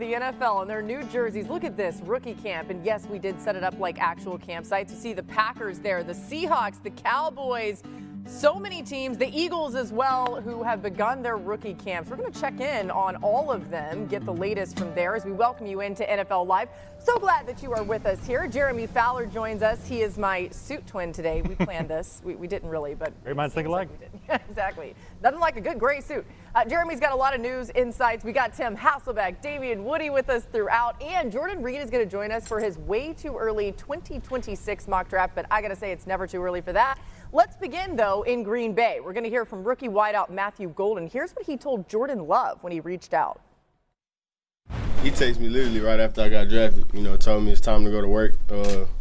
of the NFL and their new jerseys. Look at this rookie camp. And yes, we did set it up like actual campsites to see the Packers there, the Seahawks, the Cowboys, so many teams, the Eagles as well, who have begun their rookie camps. We're going to check in on all of them, get the latest from there as we welcome you into NFL Live. So glad that you are with us here. Jeremy Fowler joins us. He is my suit twin today. We planned this. We didn't really, but great minds think alike. Like exactly. Nothing like a good gray suit. Jeremy's got a lot of news, insights. We got Tim Hasselbeck, Damian Woody with us throughout, and Jordan Reed is going to join us for his way too early 2026 mock draft, but I got to say it's never too early for that. Let's begin, though, in Green Bay. We're going to hear from rookie wideout Matthew Golden. Here's what he told Jordan Love when he reached out. He texted me literally right after I got drafted, told me it's time to go to work,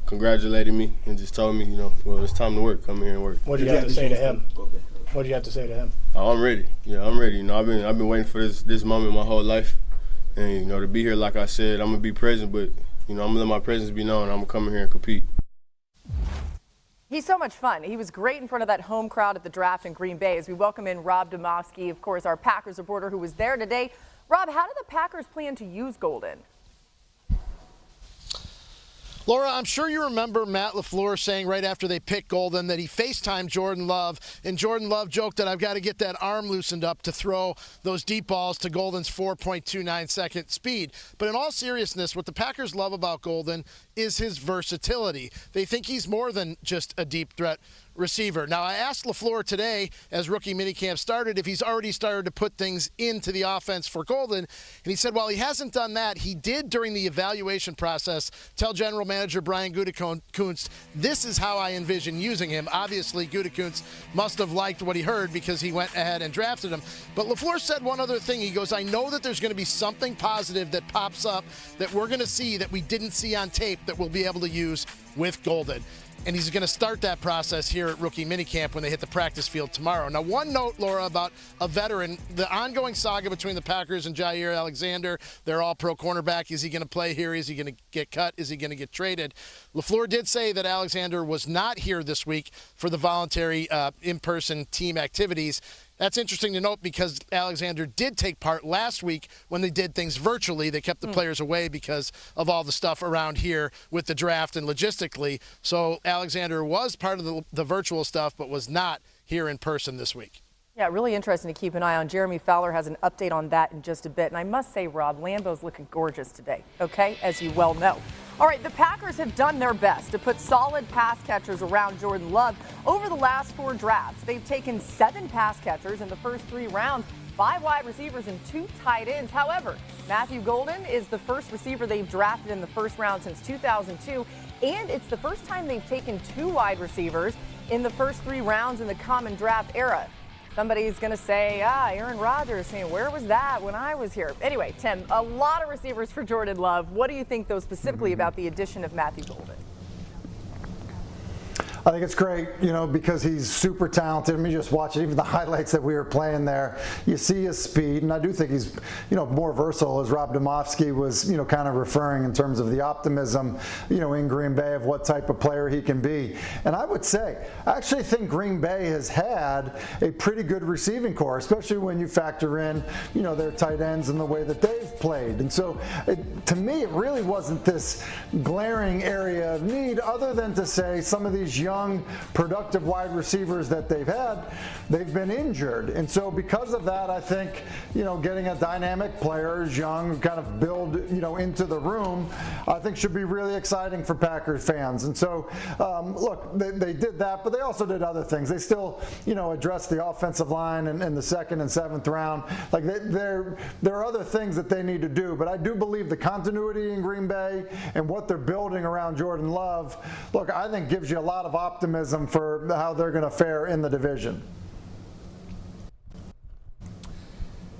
congratulated me, and just told me, well, it's time to work, come here and work. What did you have to say to him? What did you have to say to him? Oh, I'm ready. Yeah, I'm ready. I've been waiting for this moment my whole life. And, to be here, like I said, I'm going to be present, but, I'm going to let my presence be known. I'm going to come in here and compete. He's so much fun. He was great in front of that home crowd at the draft in Green Bay as we welcome in Rob Demovsky, of course, our Packers reporter who was there today. Rob, how do the Packers plan to use Golden? Laura, I'm sure you remember Matt LaFleur saying right after they picked Golden that he FaceTimed Jordan Love, and Jordan Love joked that I've got to get that arm loosened up to throw those deep balls to Golden's 4.29-second speed. But in all seriousness, what the Packers love about Golden is his versatility. They think he's more than just a deep threat receiver. Now, I asked LaFleur today, as rookie minicamp started, if he's already started to put things into the offense for Golden, and he said while he hasn't done that, he did during the evaluation process tell general manager Brian Gutekunst, this is how I envision using him. Obviously, Gutekunst must have liked what he heard because he went ahead and drafted him. But LaFleur said one other thing. He goes, I know that there's going to be something positive that pops up that we're going to see that we didn't see on tape that we'll be able to use with Golden. And he's going to start that process here at rookie minicamp when they hit the practice field tomorrow. Now, one note, Laura, about a veteran, the ongoing saga between the Packers and Jaire Alexander. They're all pro cornerback. Is he going to play here? Is he going to get cut? Is he going to get traded? LaFleur did say that Alexander was not here this week for the voluntary in-person team activities. That's interesting to note because Alexander did take part last week when they did things virtually. They kept the players away because of all the stuff around here with the draft and logistically. So Alexander was part of the virtual stuff but was not here in person this week. Yeah, really interesting to keep an eye on. Jeremy Fowler has an update on that in just a bit. And I must say, Rob, Lambeau's looking gorgeous today, okay, as you well know. All right, the Packers have done their best to put solid pass catchers around Jordan Love over the last 4 drafts. They've taken 7 pass catchers in the first 3 rounds, 5 wide receivers and 2 tight ends. However, Matthew Golden is the first receiver they've drafted in the first round since 2002, and it's the first time they've taken 2 wide receivers in the first 3 rounds in the common draft era. Somebody's going to say, Aaron Rodgers, saying, where was that when I was here? Anyway, Tim, a lot of receivers for Jordan Love. What do you think, though, specifically about the addition of Matthew Golden? I think it's great, because he's super talented. I mean, just watch it, even the highlights that we were playing there. You see his speed, and I do think he's, more versatile, as Rob Demovsky was, kind of referring in terms of the optimism, in Green Bay of what type of player he can be. And I would say, I actually think Green Bay has had a pretty good receiving core, especially when you factor in, their tight ends and the way that they've played. And so, to me, it really wasn't this glaring area of need, other than to say some of these young, productive wide receivers that they've had, they've been injured. And so because of that, I think, getting a dynamic player who's young, kind of build, into the room, I think should be really exciting for Packers fans. And so, look, they did that, but they also did other things. They still, addressed the offensive line in the 2nd and 7th round. Like, there are other things that they need to do, but I do believe the continuity in Green Bay and what they're building around Jordan Love, look, I think gives you a lot of optimism for how they're going to fare in the division.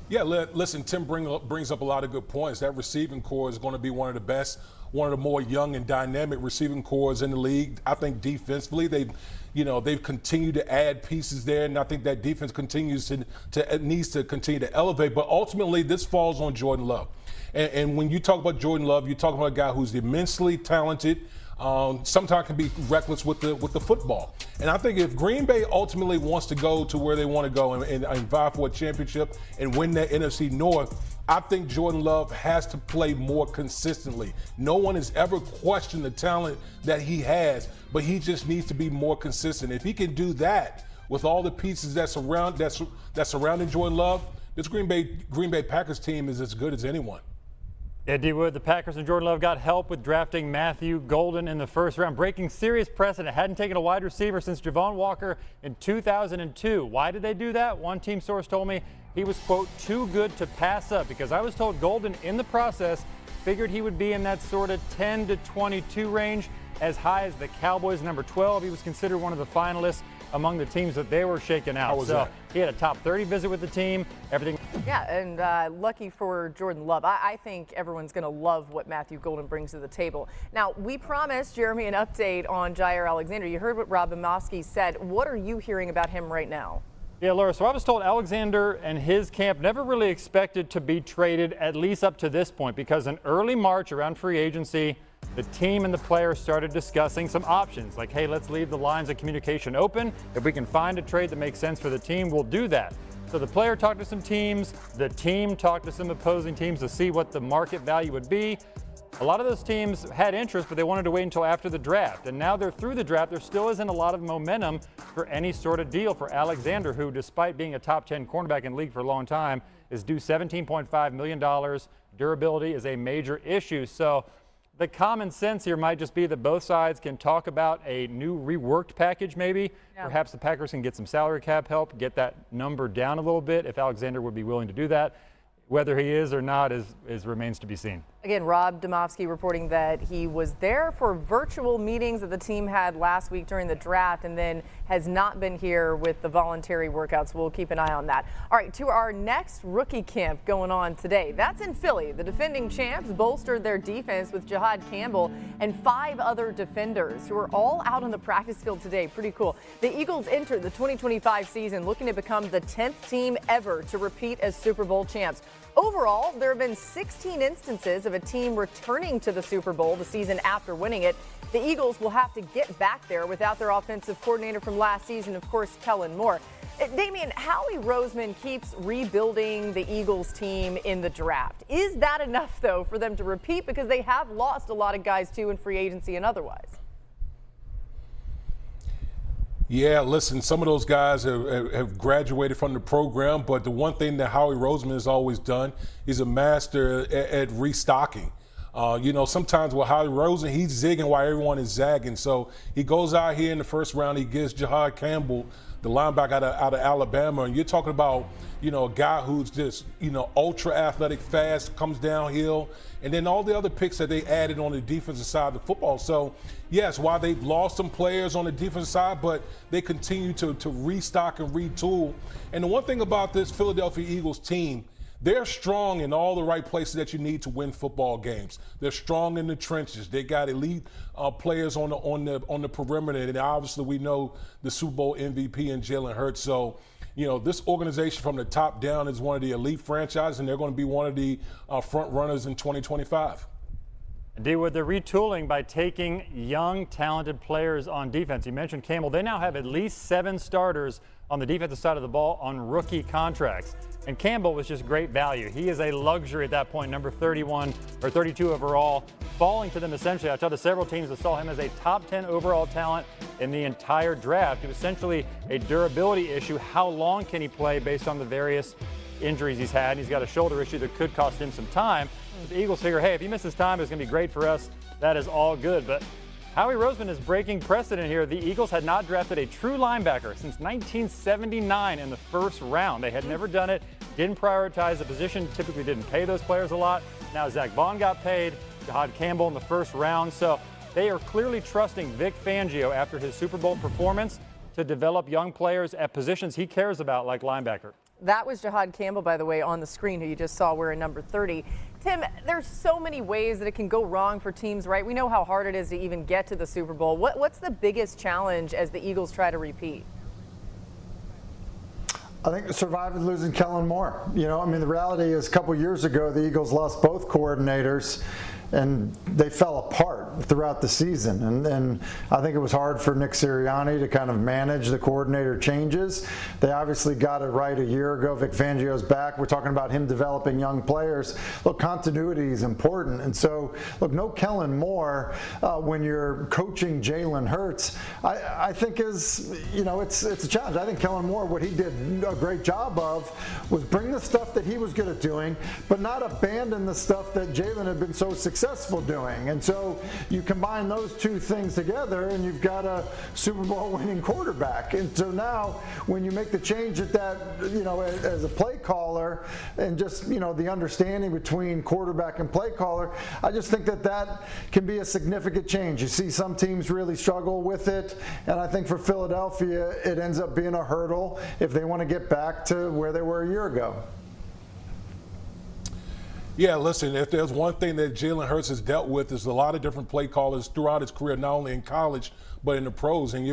Yeah, listen, Tim brings up a lot of good points. That receiving core is going to be one of the best, one of the more young and dynamic receiving cores in the league. I think defensively they've continued to add pieces there, and I think that defense needs to continue to elevate. But ultimately, this falls on Jordan Love. And when you talk about Jordan Love, you're talking about a guy who's immensely talented. sometimes can be reckless with the football. And I think if Green Bay ultimately wants to go to where they want to go and vie for a championship and win that NFC North, I think Jordan Love has to play more consistently. No one has ever questioned the talent that he has, but he just needs to be more consistent. If he can do that with all the pieces that's surrounding Jordan Love, this Green Bay Packers team is as good as anyone. Yeah, D. Wood, the Packers and Jordan Love got help with drafting Matthew Golden in the first round, breaking serious precedent. Hadn't taken a wide receiver since Javon Walker in 2002. Why did they do that? One team source told me he was, quote, too good to pass up, because I was told Golden in the process figured he would be in that sort of 10 to 22 range, as high as the Cowboys, number 12. He was considered one of the finalists among the teams that they were shaking out. So he had a top 30 visit with the team, everything. Yeah, and lucky for Jordan Love. I think everyone's going to love what Matthew Golden brings to the table. Now, we promised Jeremy an update on Jaire Alexander. You heard what Rob Domofsky said. What are you hearing about him right now? Yeah, Laura, so I was told Alexander and his camp never really expected to be traded, at least up to this point, because in early March around free agency, the team and the players started discussing some options, like, hey, let's leave the lines of communication open. If we can find a trade that makes sense for the team, we'll do that. So the player talked to some teams, the team talked to some opposing teams to see what the market value would be. A lot of those teams had interest, but they wanted to wait until after the draft. And now they're through the draft. There still isn't a lot of momentum for any sort of deal for Alexander, who, despite being a top 10 cornerback in the league for a long time, is due $17.5 million. Durability is a major issue. So the common sense here might just be that both sides can talk about a new reworked package maybe. Yeah. Perhaps the Packers can get some salary cap help, get that number down a little bit if Alexander would be willing to do that. Whether he is or not remains to be seen. Again, Rob Domofsky reporting that he was there for virtual meetings that the team had last week during the draft and then has not been here with the voluntary workouts. We'll keep an eye on that. All right, to our next rookie camp going on today. That's in Philly. The defending champs bolstered their defense with Jaire Campbell and 5 other defenders who are all out on the practice field today. Pretty cool. The Eagles entered the 2025 season looking to become the 10th team ever to repeat as Super Bowl champs. Overall, there have been 16 instances of a team returning to the Super Bowl the season after winning it. The Eagles will have to get back there without their offensive coordinator from last season, of course, Kellen Moore. Damian, Howie Roseman keeps rebuilding the Eagles team in the draft. Is that enough, though, for them to repeat? Because they have lost a lot of guys, too, in free agency and otherwise. Yeah, listen, some of those guys have graduated from the program, but the one thing that Howie Roseman has always done, he's a master at restocking. Sometimes with Howie Roseman, he's zigging while everyone is zagging. So he goes out here in the first round, he gets Jaire Campbell, the linebacker out of Alabama, and you're talking about, a guy who's just, ultra athletic, fast, comes downhill, and then all the other picks that they added on the defensive side of the football. So, yes, while they've lost some players on the defensive side, but they continue to restock and retool. And the one thing about this Philadelphia Eagles team, they're strong in all the right places that you need to win football games. They're strong in the trenches. They got elite players on the perimeter, and obviously we know the Super Bowl MVP and Jalen Hurts. So, this organization from the top down is one of the elite franchises, and they're going to be one of the front runners in 2025. Indeed, with the retooling by taking young, talented players on defense. You mentioned Campbell. They now have at least 7 starters on the defensive side of the ball on rookie contracts. And Campbell was just great value. He is a luxury at that point, number 31 or 32 overall, falling to them essentially. I talked to several teams that saw him as a top 10 overall talent in the entire draft. It was essentially a durability issue. How long can he play based on the various injuries he's had? He's got a shoulder issue that could cost him some time. But the Eagles figure, hey, if he misses time, it's going to be great for us. That is all good. But Howie Roseman is breaking precedent here. The Eagles had not drafted a true linebacker since 1979 in the first round. They had never done it, didn't prioritize the position, typically didn't pay those players a lot. Now Zach Bond got paid, Jaire Campbell in the first round. So they are clearly trusting Vic Fangio after his Super Bowl performance to develop young players at positions he cares about, like linebacker. That was Jaire Campbell, by the way, on the screen, who you just saw wearing number 30. Tim, there's so many ways that it can go wrong for teams, right? We know how hard it is to even get to the Super Bowl. What's the biggest challenge as the Eagles try to repeat? I think surviving losing Kellen Moore. The reality is a couple years ago, the Eagles lost both coordinators and they fell apart. throughout the season. And I think it was hard for Nick Sirianni to kind of manage the coordinator changes. They obviously got it right a year ago. Vic Fangio's back. We're talking about him developing young players. Look, continuity is important. And so, look, no Kellen Moore when you're coaching Jalen Hurts, I think is, it's a challenge. I think Kellen Moore, what he did a great job of was bring the stuff that he was good at doing, but not abandon the stuff that Jalen had been so successful doing. And so you combine those two things together and you've got a Super Bowl winning quarterback. And so now when you make the change at that, as a play caller and just, the understanding between quarterback and play caller, I just think that can be a significant change. You see some teams really struggle with it. And I think for Philadelphia, it ends up being a hurdle if they want to get back to where they were a year ago. Yeah, listen, if there's one thing that Jalen Hurts has dealt with is a lot of different play callers throughout his career, not only in college, but in the pros. And